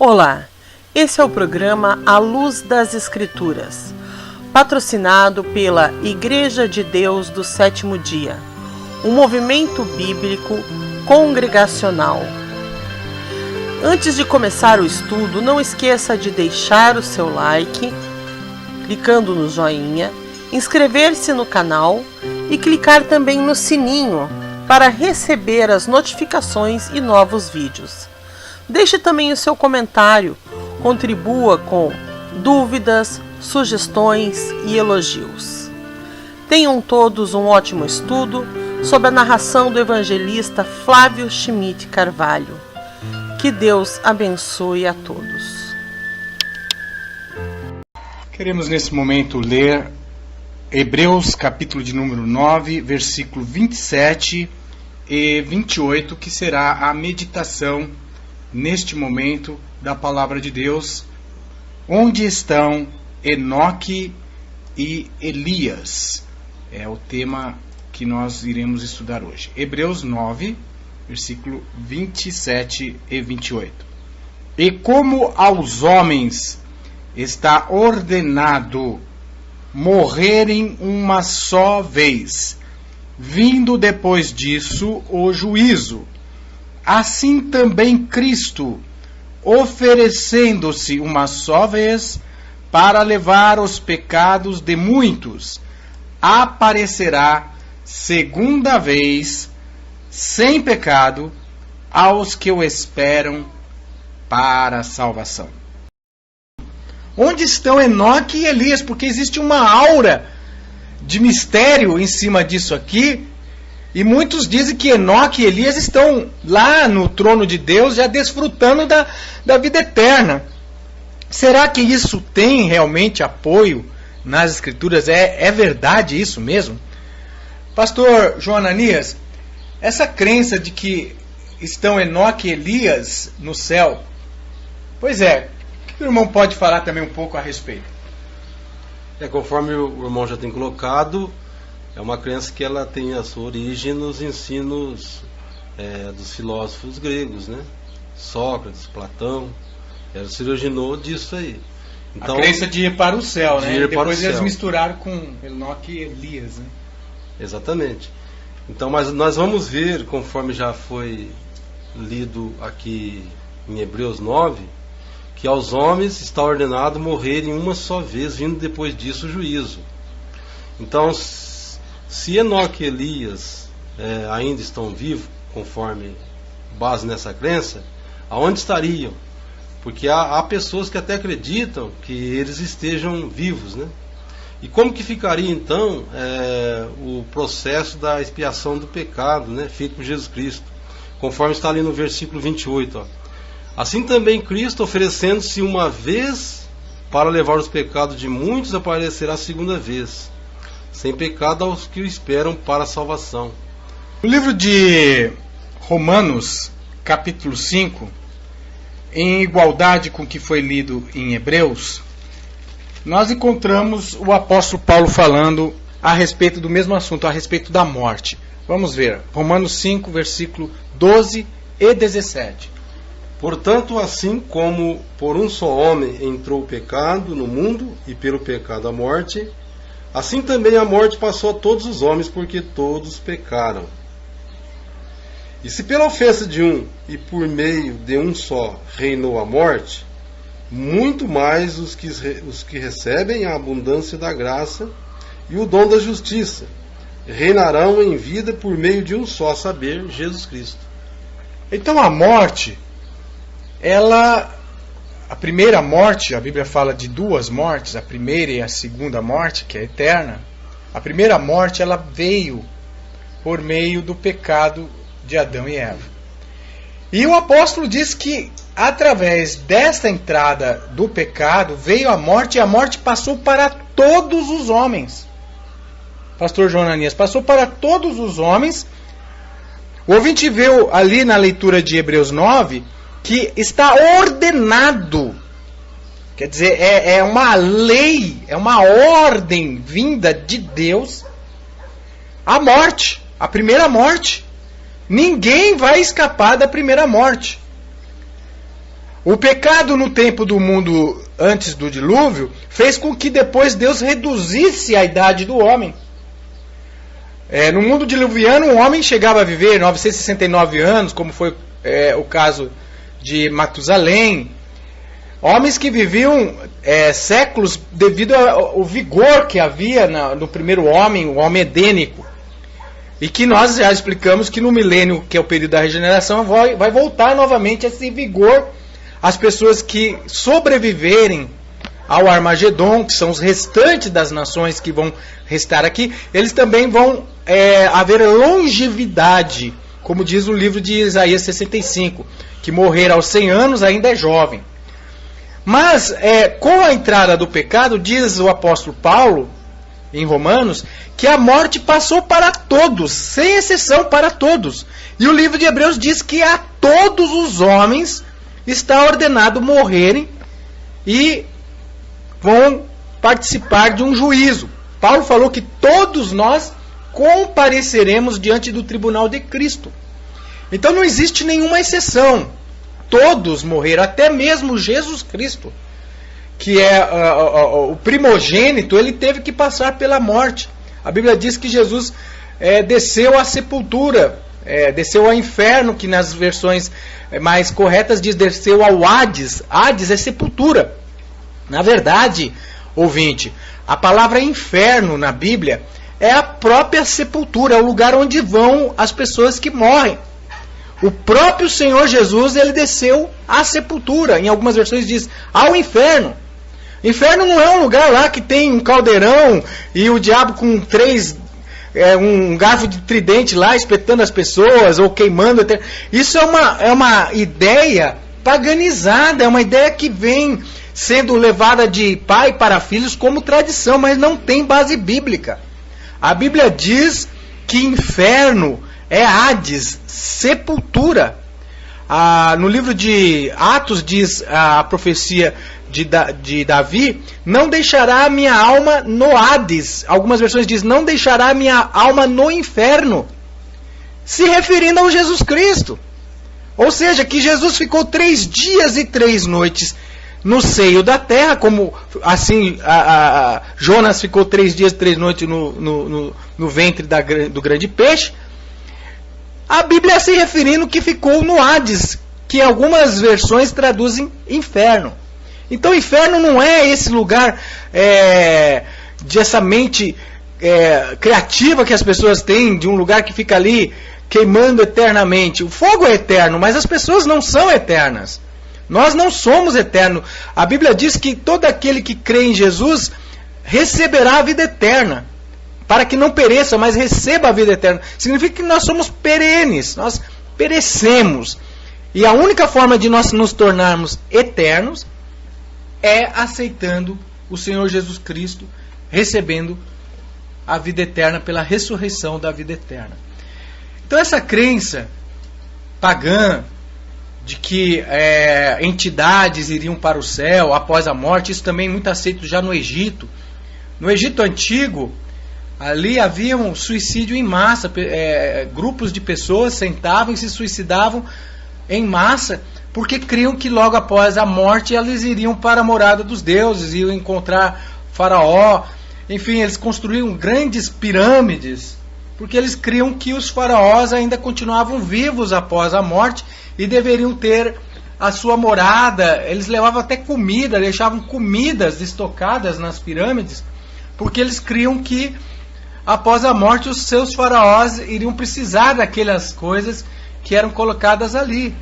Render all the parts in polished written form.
Olá, esse é o programa A Luz das Escrituras, patrocinado pela Igreja de Deus do Sétimo Dia, um movimento bíblico congregacional. Antes de começar o estudo, não esqueça de deixar o seu like, clicando no joinha, inscrever-se no canal e clicar também no sininho para receber as notificações e novos vídeos. Deixe também o seu comentário, contribua com dúvidas, sugestões e elogios. Tenham todos um ótimo estudo sob a narração do evangelista Flávio Schmidt Carvalho. Que Deus abençoe a todos. Queremos nesse momento ler Hebreus capítulo de número 9, versículo 27 e 28, que será a meditação neste momento da palavra de Deus. Onde estão Enoque e Elias? É o tema que nós iremos estudar hoje. Hebreus 9, versículo 27 e 28. E como aos homens está ordenado morrerem uma só vez, vindo depois disso o juízo, assim também Cristo, oferecendo-se uma só vez para levar os pecados de muitos, aparecerá segunda vez, sem pecado, aos que o esperam para a salvação. Onde estão Enoque e Elias? Porque existe uma aura de mistério em cima disso aqui, e muitos dizem que Enoque e Elias estão lá no trono de Deus, já desfrutando da vida eterna. Será que isso tem realmente apoio nas Escrituras? É verdade isso mesmo? Pastor João Ananias, essa crença de que estão Enoque e Elias no céu, pois é, o que o irmão pode falar também um pouco a respeito? Conforme o irmão já tem colocado, é uma crença que ela tem a sua origem nos ensinos dos filósofos gregos, né? Sócrates, Platão, ela se originou disso aí. Então, a crença de ir para o céu, né? E depois eles céu. Misturaram com Enoque e Elias, né? Exatamente. Então, mas nós vamos ver, conforme já foi lido aqui em Hebreus 9, que aos homens está ordenado morrerem uma só vez, vindo depois disso o juízo. Então, se Enoque e Elias ainda estão vivos, conforme base nessa crença, aonde estariam? Porque há pessoas que até acreditam que eles estejam vivos, né? E como que ficaria então o processo da expiação do pecado, né, feito por Jesus Cristo? Conforme está ali no versículo 28, ó. Assim também Cristo, oferecendo-se uma vez para levar os pecados de muitos, aparecerá a segunda vez, sem pecado aos que o esperam para a salvação. No livro de Romanos, capítulo 5, em igualdade com o que foi lido em Hebreus, nós encontramos o apóstolo Paulo falando a respeito do mesmo assunto, a respeito da morte. Vamos ver, Romanos 5, versículo 12 e 17. Portanto, assim como por um só homem entrou o pecado no mundo, e pelo pecado a morte, assim também a morte passou a todos os homens, porque todos pecaram. E se pela ofensa de um e por meio de um só reinou a morte, muito mais os que recebem a abundância da graça e o dom da justiça reinarão em vida por meio de um só, a saber, Jesus Cristo. Então a morte, a primeira morte, a Bíblia fala de duas mortes, a primeira e a segunda morte, que é eterna. A primeira morte, ela veio por meio do pecado de Adão e Eva. E o apóstolo diz que através desta entrada do pecado veio a morte, e a morte passou para todos os homens. Pastor João Ananias, passou para todos os homens. O ouvinte viu ali na leitura de Hebreus 9 que está ordenado, quer dizer, é uma lei, é uma ordem vinda de Deus, a morte, a primeira morte. Ninguém vai escapar da primeira morte. O pecado no tempo do mundo antes do dilúvio fez com que depois Deus reduzisse a idade do homem. No mundo diluviano, um homem chegava a viver 969 anos, como foi o caso de Matusalém. Homens que viviam séculos devido ao vigor que havia no primeiro homem, o homem edênico. E que nós já explicamos que no milênio, que é o período da regeneração, vai voltar novamente esse vigor. As pessoas que sobreviverem ao Armagedon, que são os restantes das nações que vão restar aqui, eles também vão haver longevidade, como diz o livro de Isaías 65, que morrer aos 100 anos ainda é jovem. Mas com a entrada do pecado, diz o apóstolo Paulo, em Romanos, que a morte passou para todos, sem exceção para todos. E o livro de Hebreus diz que a todos os homens está ordenado morrerem e vão participar de um juízo. Paulo falou que todos nós compareceremos diante do tribunal de Cristo. Então não existe nenhuma exceção. Todos morreram, até mesmo Jesus Cristo, que é o primogênito, ele teve que passar pela morte. A Bíblia diz que Jesus desceu à sepultura, desceu ao inferno, que nas versões mais corretas diz desceu ao Hades. Hades é sepultura. Na verdade, ouvinte, a palavra inferno na Bíblia é a própria sepultura, é o lugar onde vão as pessoas que morrem. O próprio Senhor Jesus, ele desceu à sepultura. Em algumas versões diz ao inferno. Inferno não é um lugar lá que tem um caldeirão e o diabo com um garfo de tridente lá espetando as pessoas ou queimando. Isso é uma ideia paganizada, é uma ideia que vem sendo levada de pai para filhos como tradição, mas não tem base bíblica. A Bíblia diz que inferno é Hades, sepultura. No livro de Atos diz a profecia de Davi: não deixará a minha alma no Hades. Algumas versões diz: não deixará a minha alma no inferno, se referindo ao Jesus Cristo. Ou seja, que Jesus ficou 3 dias e 3 noites no seio da terra, como assim Jonas ficou 3 dias e 3 noites no ventre do grande peixe. A Bíblia se referindo que ficou no Hades, que algumas versões traduzem inferno. Então inferno não é esse lugar dessa mente criativa que as pessoas têm, de um lugar que fica ali queimando eternamente. O fogo é eterno, mas as pessoas não são eternas. Nós não somos eternos. A Bíblia diz que todo aquele que crê em Jesus receberá a vida eterna, para que não pereça, mas receba a vida eterna. Significa que nós somos perenes, nós perecemos. E a única forma de nós nos tornarmos eternos é aceitando o Senhor Jesus Cristo, recebendo a vida eterna pela ressurreição da vida eterna. Então essa crença pagã de que entidades iriam para o céu após a morte, isso também é muito aceito já no Egito. No Egito Antigo, ali havia um suicídio em massa, grupos de pessoas sentavam e se suicidavam em massa, porque criam que logo após a morte eles iriam para a morada dos deuses, iam encontrar Faraó. Enfim, eles construíam grandes pirâmides, porque eles criam que os faraós ainda continuavam vivos após a morte e deveriam ter a sua morada. Eles levavam até comida, deixavam comidas estocadas nas pirâmides, porque eles criam que após a morte os seus faraós iriam precisar daquelas coisas que eram colocadas ali.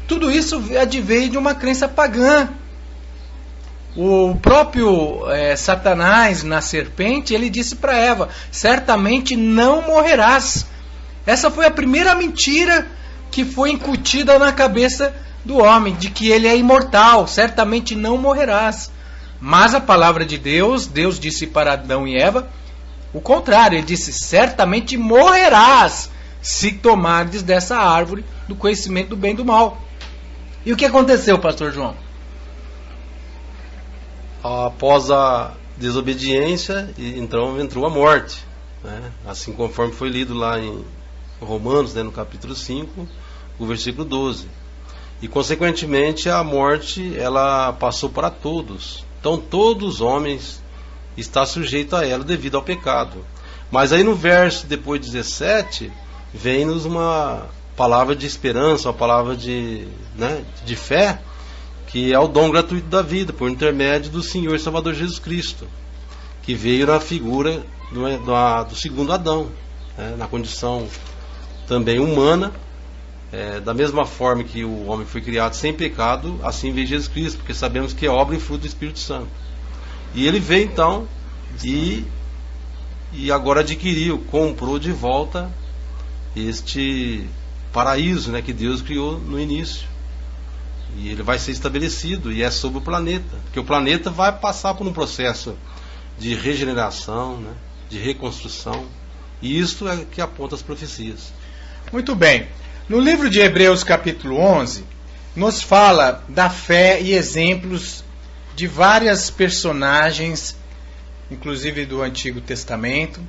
Tudo isso adveio de uma crença pagã. O próprio Satanás, na serpente, ele disse para Eva: certamente não morrerás. Essa foi a primeira mentira que foi incutida na cabeça do homem, de que ele é imortal, certamente não morrerás. Mas a palavra de Deus disse para Adão e Eva o contrário. Ele disse: certamente morrerás se tomardes dessa árvore do conhecimento do bem e do mal. E o que aconteceu, pastor João? Após a desobediência, então entrou a morte, né? Assim conforme foi lido lá em Romanos, né, no capítulo 5, o versículo 12. e consequentemente a morte ela passou para todos. Então todos os homens estão sujeitos a ela devido ao pecado. Mas aí no verso depois 17 vem-nos uma palavra de esperança, uma palavra de fé, que é o dom gratuito da vida, por intermédio do Senhor e Salvador Jesus Cristo, que veio na figura do segundo Adão, na condição também humana, da mesma forma que o homem foi criado sem pecado, assim veio Jesus Cristo, porque sabemos que é obra e fruto do Espírito Santo. E ele veio então e agora adquiriu, comprou de volta este paraíso, que Deus criou no início. E ele vai ser estabelecido, e é sobre o planeta, porque o planeta vai passar por um processo de regeneração, de reconstrução, e isso é que aponta as profecias. Muito bem. No livro de Hebreus capítulo 11, nos fala da fé e exemplos de várias personagens, inclusive do Antigo Testamento,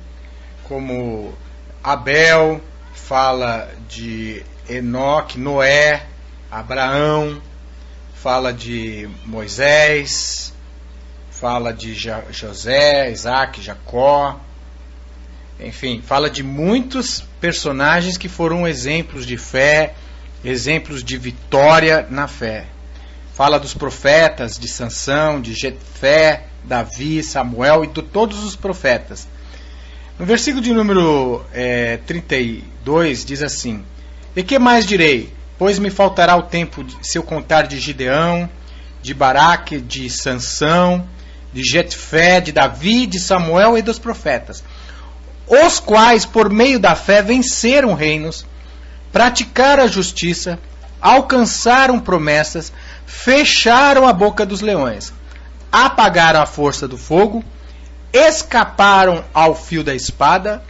como Abel, fala de Enoque, Noé, Abraão, fala de Moisés, fala de José, Isaac, Jacó, enfim, fala de muitos personagens que foram exemplos de fé, exemplos de vitória na fé. Fala dos profetas, de Sansão, de Jefté, Davi, Samuel e de todos os profetas. No versículo de número 32 diz assim: E que mais direi? Pois me faltará o tempo se eu contar de Gideão, de Baraque, de Sansão, de Jefté, de Davi, de Samuel e dos profetas, os quais por meio da fé venceram reinos, praticaram a justiça, alcançaram promessas, fecharam a boca dos leões, apagaram a força do fogo, escaparam ao fio da espada,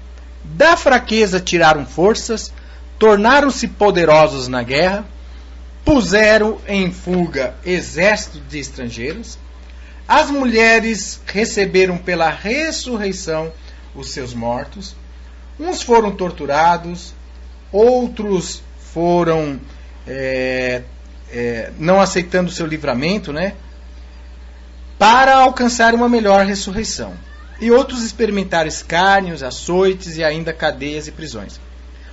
da fraqueza tiraram forças, tornaram-se poderosos na guerra, puseram em fuga exércitos de estrangeiros, as mulheres receberam pela ressurreição os seus mortos, uns foram torturados, outros foram não aceitando o seu livramento, para alcançar uma melhor ressurreição. E outros experimentaram escárnios, açoites e ainda cadeias e prisões.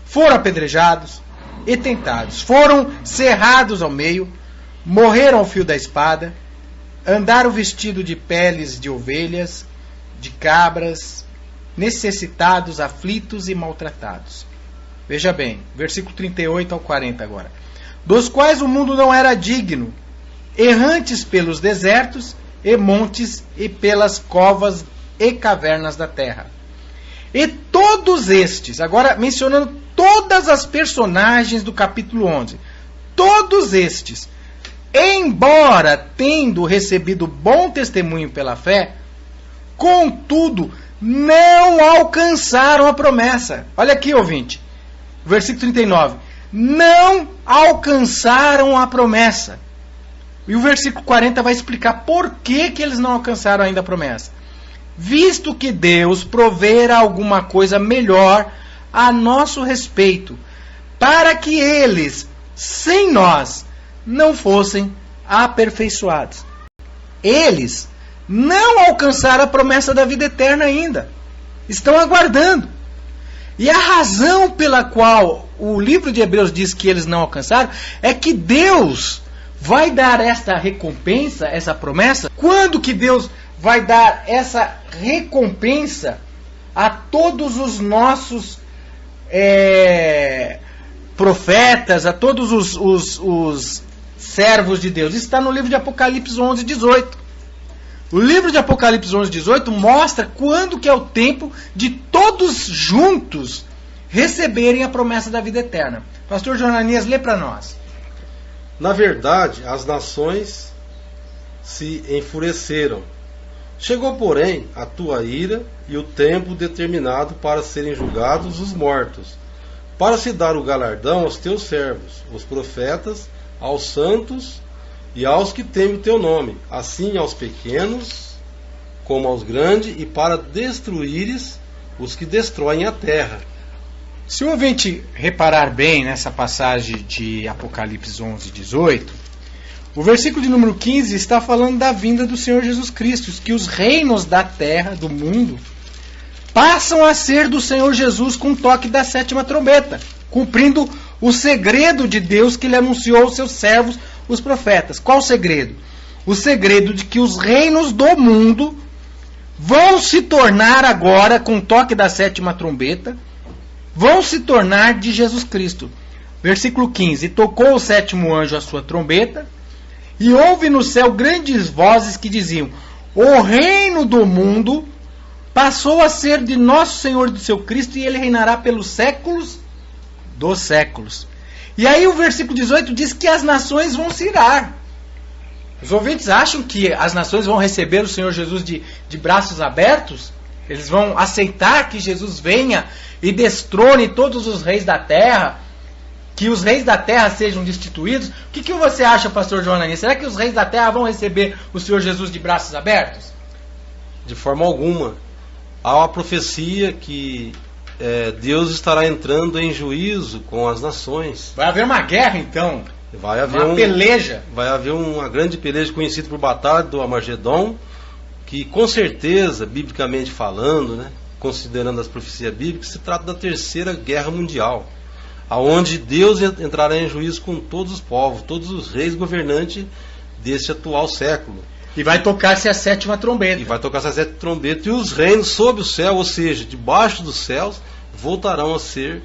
Foram apedrejados e tentados, foram cerrados ao meio, morreram ao fio da espada, andaram vestidos de peles de ovelhas, de cabras, necessitados, aflitos e maltratados. Veja bem, versículo 38 ao 40 agora. Dos quais o mundo não era digno, errantes pelos desertos e montes e pelas covas e cavernas da terra. E todos estes, agora mencionando todas as personagens do capítulo 11, todos estes, embora tendo recebido bom testemunho pela fé, contudo não alcançaram a promessa. Olha aqui, ouvinte, versículo 39. Não alcançaram a promessa. E o versículo 40 vai explicar por que eles não alcançaram ainda a promessa. Visto que Deus provera alguma coisa melhor a nosso respeito, para que eles, sem nós, não fossem aperfeiçoados. Eles não alcançaram a promessa da vida eterna ainda. Estão aguardando. E a razão pela qual o livro de Hebreus diz que eles não alcançaram é que Deus vai dar esta recompensa, essa promessa. Quando que Deus vai dar essa recompensa a todos os nossos profetas, a todos os servos de Deus? Isso está no livro de Apocalipse 11, 18. O livro de Apocalipse 11, 18 mostra quando que é o tempo de todos juntos receberem a promessa da vida eterna. Pastor Jonanias, lê para nós. Na verdade, as nações se enfureceram. Chegou, porém, a tua ira e o tempo determinado para serem julgados os mortos, para se dar o galardão aos teus servos, os profetas, aos santos e aos que temem o teu nome, assim aos pequenos como aos grandes, e para destruíres os que destroem a terra. Se o ouvinte reparar bem nessa passagem de Apocalipse 11, 18, o versículo de número 15 está falando da vinda do Senhor Jesus Cristo, que os reinos da terra, do mundo, passam a ser do Senhor Jesus com o toque da 7ª trombeta, cumprindo o segredo de Deus que ele anunciou aos seus servos, os profetas. Qual o segredo? O segredo de que os reinos do mundo vão se tornar agora, com o toque da 7ª trombeta, vão se tornar de Jesus Cristo. Versículo 15. E tocou o 7º anjo a sua trombeta, e houve no céu grandes vozes que diziam: o reino do mundo passou a ser de nosso Senhor e do seu Cristo, e ele reinará pelos séculos dos séculos. E aí o versículo 18 diz que as nações vão se irar. Os ouvintes acham que as nações vão receber o Senhor Jesus de braços abertos? Eles vão aceitar que Jesus venha e destrone todos os reis da terra? Que os reis da terra sejam destituídos? O que você acha, pastor João Ananias? Será que os reis da terra vão receber o Senhor Jesus de braços abertos? De forma alguma. Há uma profecia que Deus estará entrando em juízo com as nações. Vai haver uma guerra, então. Vai haver uma peleja. Vai haver uma grande peleja conhecida por Batalha do Armagedon, que com certeza, biblicamente falando, né, considerando as profecias bíblicas, se trata da Terceira Guerra Mundial, aonde Deus entrará em juízo com todos os povos, todos os reis governantes desse atual século. E vai tocar-se a 7ª trombeta. E vai tocar-se a 7ª trombeta, e os reinos sob o céu, ou seja, debaixo dos céus, voltarão a ser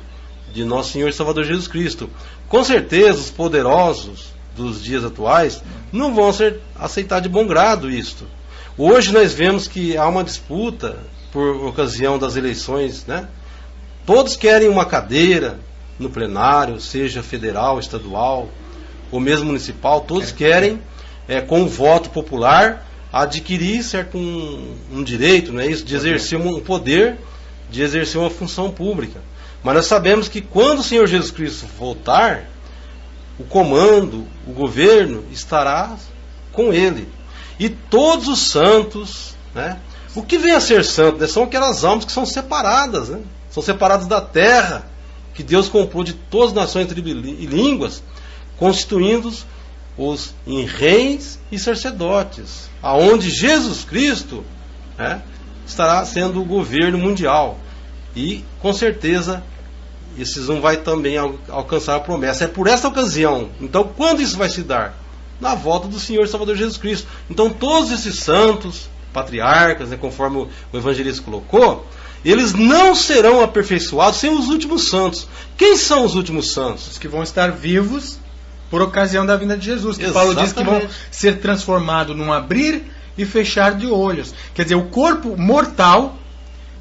de nosso Senhor e Salvador Jesus Cristo. Com certeza, os poderosos dos dias atuais não vão aceitar de bom grado isto. Hoje nós vemos que há uma disputa por ocasião das eleições, né? Todos querem uma cadeira no plenário, seja federal, estadual ou mesmo municipal, todos querem, com o voto popular, adquirir certo um direito, não é isso? De exercer um poder, de exercer uma função pública. Mas nós sabemos que quando o Senhor Jesus Cristo voltar, o comando, o governo estará com ele. E todos os santos, né? O que vem a ser santo, né? São aquelas almas que são separadas, né? São separadas da terra, que Deus comprou de todas as nações, tribos e línguas, constituindo-os em reis e sacerdotes, aonde Jesus Cristo, né, estará sendo o governo mundial. E com certeza esses não vai também alcançar a promessa. É por essa ocasião. Então, quando isso vai se dar? Na volta do Senhor e Salvador Jesus Cristo. Então, todos esses santos, patriarcas, né, conforme o evangelista colocou, eles não serão aperfeiçoados sem os últimos santos. Quem são os últimos santos? Os que vão estar vivos por ocasião da vinda de Jesus. Que Paulo diz que vão ser transformados num abrir e fechar de olhos. Quer dizer, o corpo mortal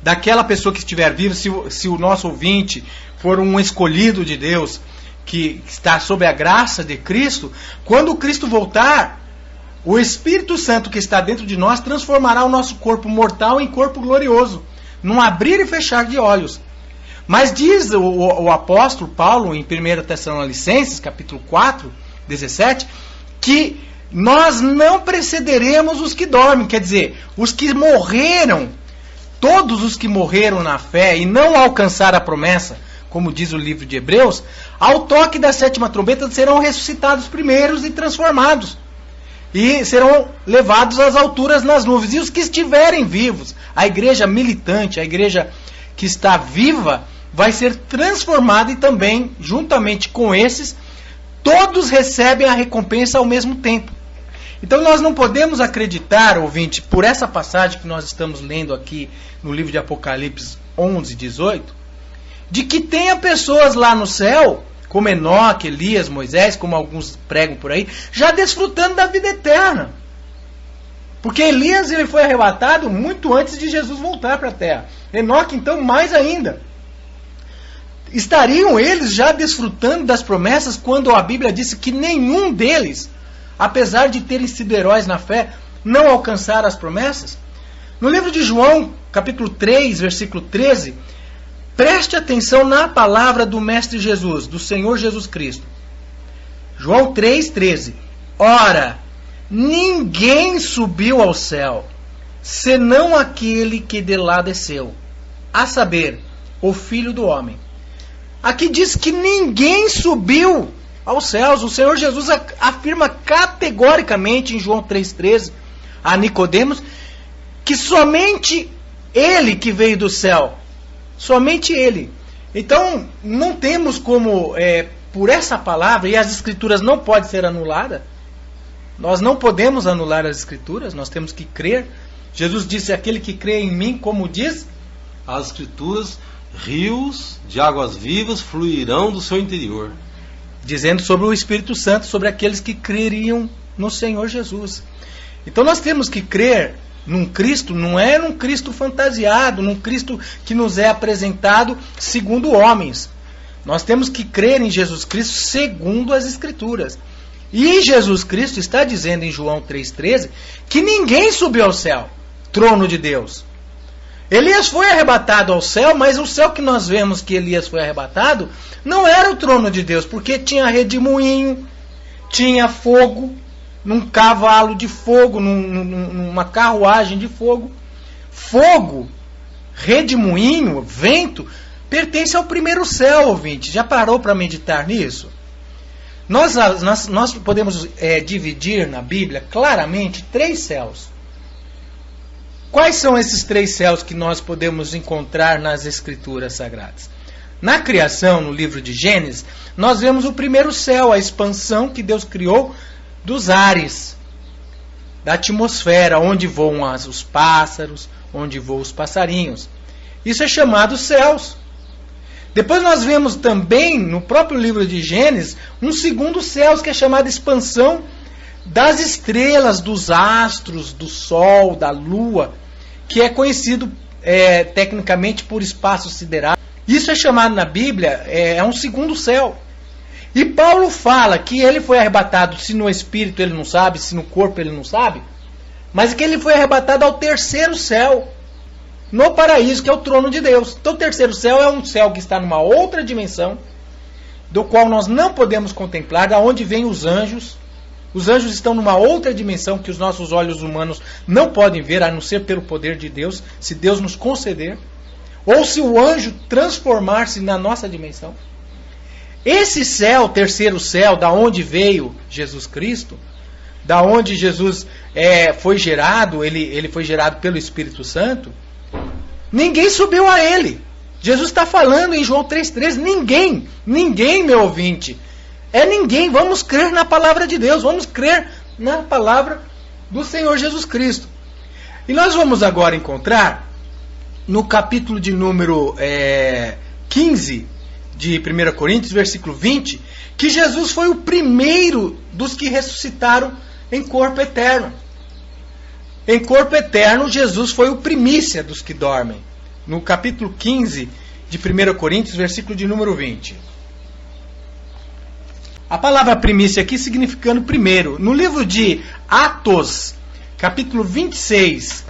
daquela pessoa que estiver viva, se o nosso ouvinte for um escolhido de Deus, que está sob a graça de Cristo, quando Cristo voltar, o Espírito Santo que está dentro de nós transformará o nosso corpo mortal em corpo glorioso, num abrir e fechar de olhos. Mas diz o apóstolo Paulo em 1 Tessalonicenses, capítulo 4, 17, que nós não precederemos os que dormem, quer dizer, os que morreram, todos os que morreram na fé e não alcançaram a promessa, como diz o livro de Hebreus, ao toque da 7ª trombeta serão ressuscitados primeiros e transformados. E serão levados às alturas nas nuvens. E os que estiverem vivos, a igreja militante, a igreja que está viva, vai ser transformada e também, juntamente com esses, todos recebem a recompensa ao mesmo tempo. Então nós não podemos acreditar, ouvinte, por essa passagem que nós estamos lendo aqui no livro de Apocalipse 11, 18, de que tenha pessoas lá no céu, como Enoque, Elias, Moisés, como alguns pregam por aí, já desfrutando da vida eterna. Porque Elias ele foi arrebatado muito antes de Jesus voltar para a terra. Enoque, então, mais ainda. Estariam eles já desfrutando das promessas quando a Bíblia disse que nenhum deles, apesar de terem sido heróis na fé, não alcançaram as promessas? No livro de João, capítulo 3, versículo 13, preste atenção na palavra do Mestre Jesus, do Senhor Jesus Cristo. João 3,13. Ora, ninguém subiu ao céu, senão aquele que de lá desceu, a saber, o Filho do Homem. Aqui diz que ninguém subiu aos céus. O Senhor Jesus afirma categoricamente em João 3,13 a Nicodemos que somente Ele que veio do céu. Somente Ele. Então, não temos como, por essa palavra, e as Escrituras não podem ser anuladas, nós não podemos anular as Escrituras, nós temos que crer. Jesus disse, aquele que crê em mim, como diz, as Escrituras, rios de águas vivas fluirão do seu interior. Dizendo sobre o Espírito Santo, sobre aqueles que creriam no Senhor Jesus. Então nós temos que crer num Cristo, não é num Cristo fantasiado, num Cristo que nos é apresentado segundo homens. Nós temos que crer em Jesus Cristo segundo as Escrituras. E Jesus Cristo está dizendo em João 3,13 que ninguém subiu ao céu, trono de Deus. Elias foi arrebatado ao céu, mas o céu que nós vemos que Elias foi arrebatado não era o trono de Deus, porque tinha redemoinho, tinha fogo, num cavalo de fogo, numa carruagem de fogo. Fogo, redemoinho, vento, pertence ao primeiro céu, ouvinte. Já parou para meditar nisso? Nós podemos dividir na Bíblia claramente 3 céus. Quais são esses 3 céus que nós podemos encontrar nas Escrituras Sagradas? Na criação, no livro de Gênesis, nós vemos o primeiro céu, a expansão que Deus criou dos ares, da atmosfera, onde voam os pássaros, onde voam os passarinhos. Isso é chamado céus. Depois nós vemos também, no próprio livro de Gênesis, um segundo céu, que é chamado expansão das estrelas, dos astros, do sol, da lua, que é conhecido tecnicamente por espaço sideral. Isso é chamado na Bíblia, é um segundo céu. E Paulo fala que ele foi arrebatado, se no espírito ele não sabe, se no corpo ele não sabe, mas que ele foi arrebatado ao terceiro céu, no paraíso, que é o trono de Deus. Então o terceiro céu é um céu que está numa outra dimensão, do qual nós não podemos contemplar, da onde vêm os anjos. Os anjos estão numa outra dimensão que os nossos olhos humanos não podem ver, a não ser pelo poder de Deus, se Deus nos conceder, ou se o anjo transformar-se na nossa dimensão. Esse céu, terceiro céu, da onde veio Jesus Cristo, da onde Jesus foi gerado, ele foi gerado pelo Espírito Santo, ninguém subiu a ele. Jesus está falando em João 3,13, ninguém, meu ouvinte, ninguém. Vamos crer na palavra de Deus, vamos crer na palavra do Senhor Jesus Cristo. E nós vamos agora encontrar, no capítulo de número 15, de 1 Coríntios, versículo 20, que Jesus foi o primeiro dos que ressuscitaram em corpo eterno. Em corpo eterno, Jesus foi o primícia dos que dormem. No capítulo 15 de 1 Coríntios, versículo de número 20. A palavra primícia aqui significando primeiro. No livro de Atos, capítulo 26,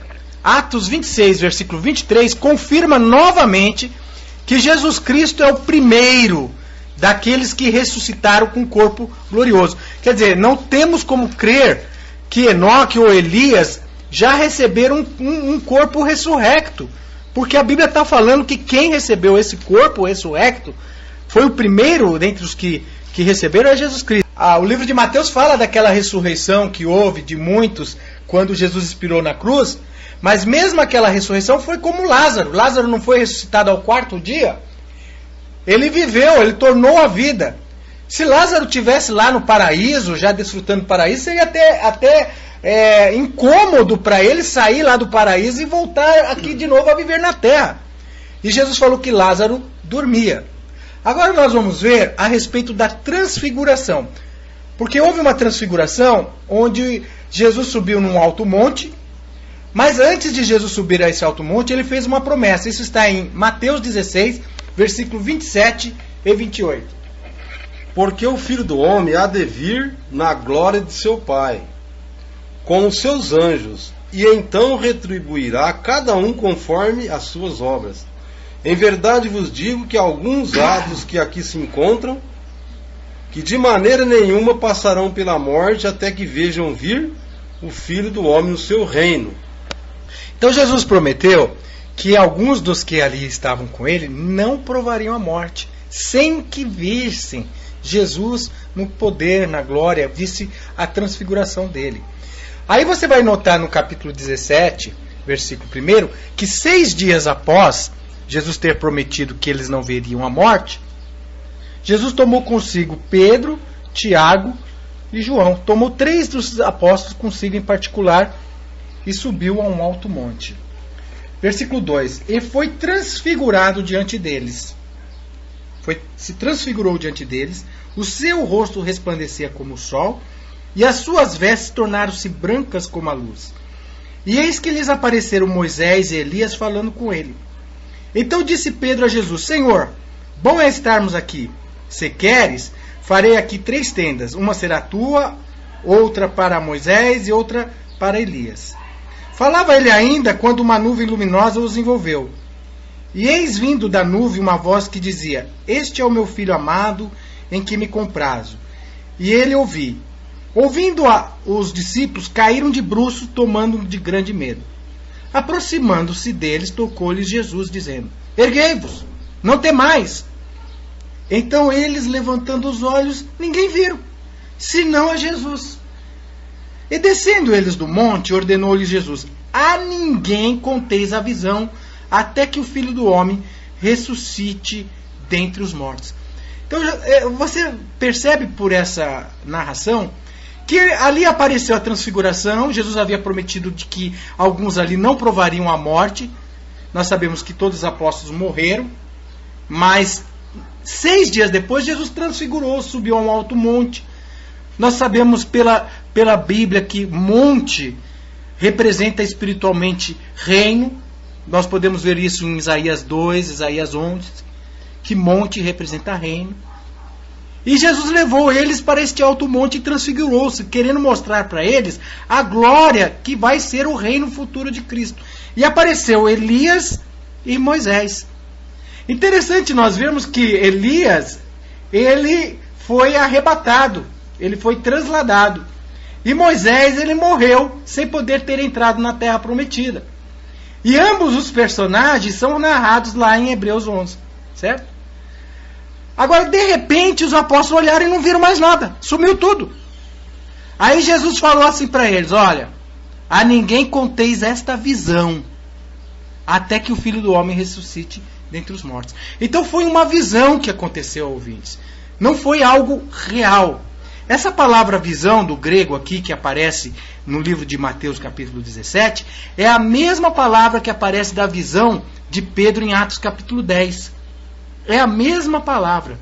Atos 26, versículo 23, confirma novamente que Jesus Cristo é o primeiro daqueles que ressuscitaram com corpo glorioso. Quer dizer, não temos como crer que Enoque ou Elias já receberam um corpo ressurrecto, porque a Bíblia está falando que quem recebeu esse corpo ressurrecto foi o primeiro dentre os que receberam, é Jesus Cristo. O livro de Mateus fala daquela ressurreição que houve de muitos quando Jesus expirou na cruz, mas mesmo aquela ressurreição foi como Lázaro. Lázaro não foi ressuscitado ao 4º dia? Ele viveu, ele tornou a vida. Se Lázaro estivesse lá no paraíso, já desfrutando do paraíso, seria até incômodo para ele sair lá do paraíso e voltar aqui de novo a viver na terra. E Jesus falou que Lázaro dormia. Agora nós vamos ver a respeito da transfiguração. Porque houve uma transfiguração onde Jesus subiu num alto monte, mas antes de Jesus subir a esse alto monte, ele fez uma promessa. Isso está em Mateus 16, versículo 27 e 28. Porque o Filho do Homem há de vir na glória de seu Pai, com os seus anjos, e então retribuirá cada um conforme as suas obras. Em verdade vos digo que alguns atos que aqui se encontram, que de maneira nenhuma passarão pela morte, até que vejam vir o Filho do Homem no seu reino. Então Jesus prometeu que alguns dos que ali estavam com ele não provariam a morte, sem que vissem Jesus no poder, na glória, visse a transfiguração dele. Aí você vai notar no capítulo 17, versículo 1, que 6 dias após Jesus ter prometido que eles não veriam a morte, Jesus tomou consigo Pedro, Tiago e João. Tomou 3 dos apóstolos consigo em particular e subiu a um alto monte. Versículo 2. E foi transfigurado diante deles. Se transfigurou diante deles. O seu rosto resplandecia como o sol, e as suas vestes tornaram-se brancas como a luz. E eis que lhes apareceram Moisés e Elias falando com ele. Então disse Pedro a Jesus: Senhor, bom é estarmos aqui. Se queres, farei aqui 3 tendas. Uma será tua, outra para Moisés e outra para Elias. Falava ele ainda quando uma nuvem luminosa os envolveu. E eis vindo da nuvem uma voz que dizia: Este é o meu filho amado, em que me comprazo. E ele ouvi. Ouvindo-a, os discípulos caíram de bruços, tomando de grande medo. Aproximando-se deles, tocou-lhes Jesus, dizendo: Erguei-vos, não temais. Então eles, levantando os olhos, ninguém viram, senão a Jesus. E descendo eles do monte, ordenou-lhes Jesus: A ninguém conteis a visão, até que o Filho do Homem ressuscite dentre os mortos. Então você percebe por essa narração que ali apareceu a transfiguração. Jesus havia prometido de que alguns ali não provariam a morte. Nós sabemos que todos os apóstolos morreram, mas 6 dias depois Jesus transfigurou, subiu a um alto monte. Nós sabemos pela Bíblia que monte representa espiritualmente reino. Nós podemos ver isso em Isaías 2, Isaías 11, que monte representa reino. E Jesus levou eles para este alto monte e transfigurou-se, querendo mostrar para eles a glória que vai ser o reino futuro de Cristo. E apareceu Elias e Moisés. Interessante nós vermos que Elias, ele foi arrebatado, ele foi transladado. E Moisés, ele morreu sem poder ter entrado na terra prometida. E ambos os personagens são narrados lá em Hebreus 11, certo? Agora, de repente, os apóstolos olharam e não viram mais nada. Sumiu tudo. Aí Jesus falou assim para eles: Olha, a ninguém conteis esta visão, até que o Filho do Homem ressuscite dentre os mortos. Então foi uma visão que aconteceu, ouvintes. Não foi algo real. Essa palavra visão do grego aqui, que aparece no livro de Mateus capítulo 17, é a mesma palavra que aparece da visão de Pedro em Atos capítulo 10. É a mesma palavra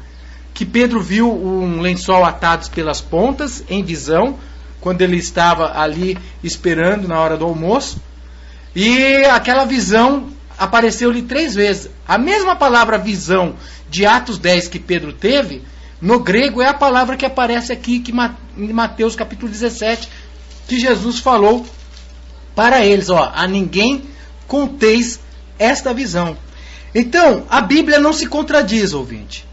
que Pedro viu um lençol atado pelas pontas em visão, quando ele estava ali esperando na hora do almoço. E aquela visão apareceu-lhe 3 vezes. A mesma palavra visão de Atos 10 que Pedro teve, no grego é a palavra que aparece aqui em Mateus capítulo 17, que Jesus falou para eles: a ninguém conteis esta visão. Então, a Bíblia não se contradiz, ouvinte.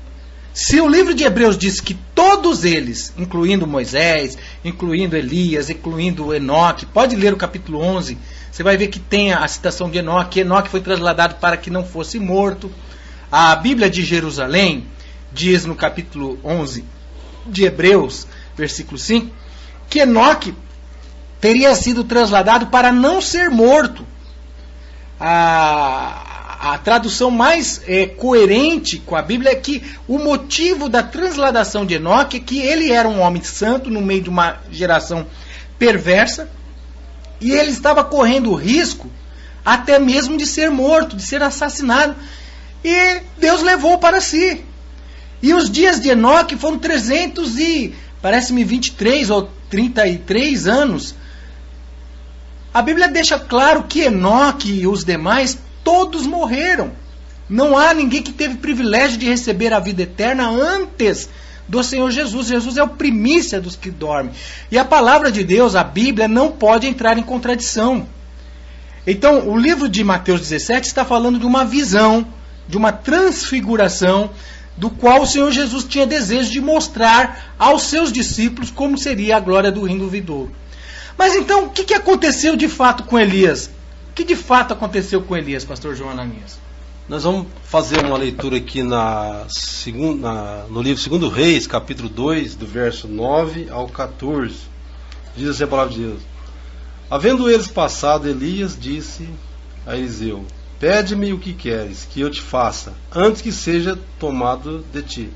Se o livro de Hebreus diz que todos eles, incluindo Moisés, incluindo Elias, incluindo Enoque, pode ler o capítulo 11, você vai ver que tem a citação de Enoque. Enoque foi trasladado para que não fosse morto. A Bíblia de Jerusalém diz no capítulo 11 de Hebreus, versículo 5, que Enoque teria sido trasladado para não ser morto. A tradução mais coerente com a Bíblia é que o motivo da transladação de Enoque é que ele era um homem santo no meio de uma geração perversa, e ele estava correndo o risco até mesmo de ser morto, de ser assassinado, e Deus levou para si. E os dias de Enoque foram 23 ou 33 anos. A Bíblia deixa claro que Enoque e os demais todos morreram. Não há ninguém que teve privilégio de receber a vida eterna antes do Senhor Jesus. Jesus é o primícia dos que dormem. E a palavra de Deus, a Bíblia, não pode entrar em contradição. Então, o livro de Mateus 17 está falando de uma visão, de uma transfiguração, do qual o Senhor Jesus tinha desejo de mostrar aos seus discípulos como seria a glória do reino vindouro. Mas então, o que aconteceu de fato com Elias? O que de fato aconteceu com Elias, pastor João Ananias? Nós vamos fazer uma leitura aqui no livro 2 Reis, capítulo 2, do verso 9 ao 14. Diz assim a palavra de Deus: Havendo eles passado, Elias disse a Eliseu: Pede-me o que queres que eu te faça, antes que seja tomado de ti.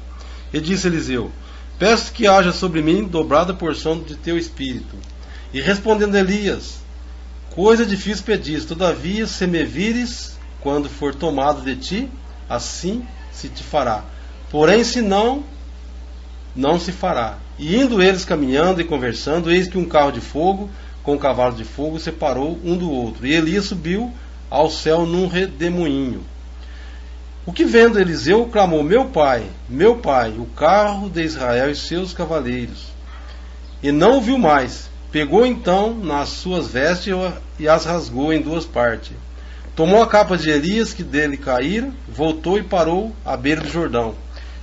E disse Eliseu: Peço que haja sobre mim dobrada porção de teu espírito. E respondendo Elias: Coisa difícil pedis, todavia, se me vires quando for tomado de ti, assim se te fará. Porém, se não, não se fará. E indo eles caminhando e conversando, eis que um carro de fogo com um cavalo de fogo separou um do outro. E Elias subiu ao céu num redemoinho. O que vendo Eliseu clamou: Meu pai, o carro de Israel e seus cavaleiros. E não o viu mais. Pegou então nas suas vestes e as rasgou em duas partes. Tomou a capa de Elias que dele caíra, voltou e parou à beira do Jordão.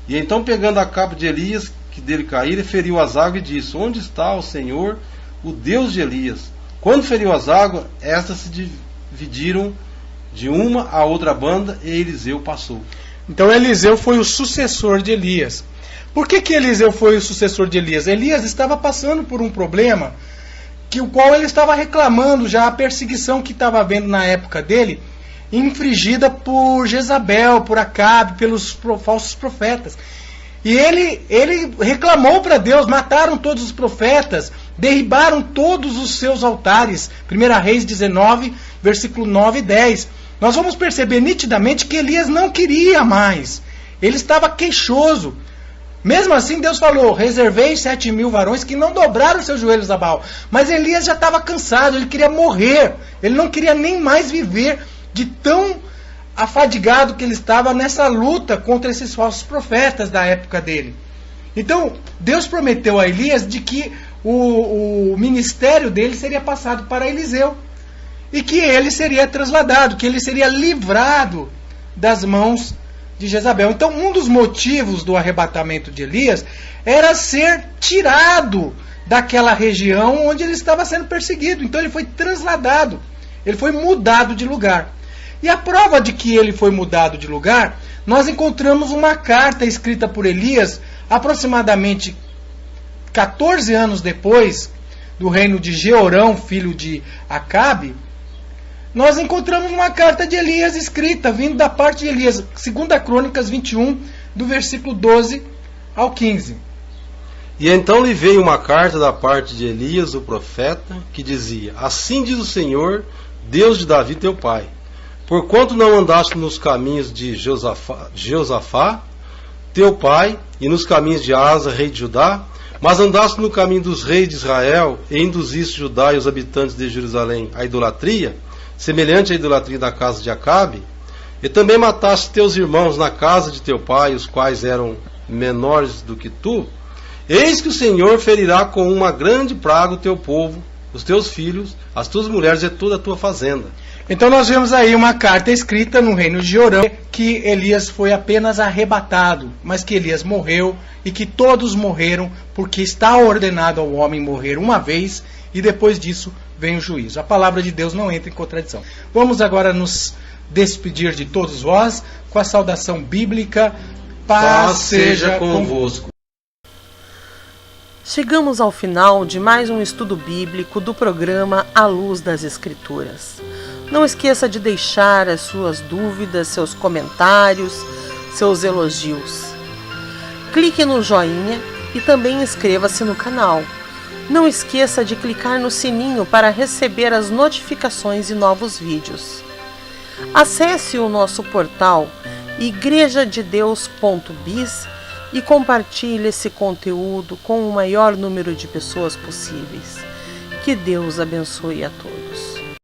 E então, pegando a capa de Elias que dele caíra, feriu as águas e disse: Onde está o Senhor, o Deus de Elias? Quando feriu as águas, estas se dividiram de uma a outra banda, e Eliseu passou. Então Eliseu foi o sucessor de Elias. Por que Eliseu foi o sucessor de Elias? Elias estava passando por um problema o qual ele estava reclamando já a perseguição que estava havendo na época dele, infligida por Jezabel, por Acabe, pelos falsos profetas. E ele reclamou para Deus: mataram todos os profetas, derribaram todos os seus altares. 1 Reis 19, versículo 9 e 10. Nós vamos perceber nitidamente que Elias não queria mais. Ele estava queixoso. Mesmo assim, Deus falou: reservei 7.000 varões que não dobraram seus joelhos a Baal. Mas Elias já estava cansado, ele queria morrer. Ele não queria nem mais viver, de tão afadigado que ele estava nessa luta contra esses falsos profetas da época dele. Então, Deus prometeu a Elias de que o ministério dele seria passado para Eliseu. E que ele seria trasladado, que ele seria livrado das mãos de Jezabel. Então, um dos motivos do arrebatamento de Elias era ser tirado daquela região onde ele estava sendo perseguido. Então, ele foi trasladado, ele foi mudado de lugar. E a prova de que ele foi mudado de lugar, nós encontramos uma carta escrita por Elias, aproximadamente 14 anos depois do reino de Jeorão, filho de Acabe. Nós encontramos uma carta de Elias escrita, vindo da parte de Elias, 2 Crônicas 21, do versículo 12 ao 15. E então lhe veio uma carta da parte de Elias, o profeta, que dizia: Assim diz o Senhor, Deus de Davi teu pai: Porquanto não andaste nos caminhos de Josafá, teu pai, e nos caminhos de Asa, rei de Judá, mas andaste no caminho dos reis de Israel, e induziste Judá e os habitantes de Jerusalém à idolatria, semelhante à idolatria da casa de Acabe, e também mataste teus irmãos na casa de teu pai, os quais eram menores do que tu, eis que o Senhor ferirá com uma grande praga o teu povo, os teus filhos, as tuas mulheres e toda a tua fazenda. Então nós vemos aí uma carta escrita no reino de Jorão, que Elias foi apenas arrebatado, mas que Elias morreu e que todos morreram, porque está ordenado ao homem morrer uma vez e depois disso vem o juízo. A palavra de Deus não entra em contradição. Vamos agora nos despedir de todos vós com a saudação bíblica: paz seja convosco. Chegamos ao final de mais um estudo bíblico do programa A Luz das Escrituras. Não esqueça de deixar as suas dúvidas, seus comentários, seus elogios. Clique no joinha e também inscreva-se no canal. Não esqueça de clicar no sininho para receber as notificações de novos vídeos. Acesse o nosso portal igrejadedeus.biz e compartilhe esse conteúdo com o maior número de pessoas possíveis. Que Deus abençoe a todos.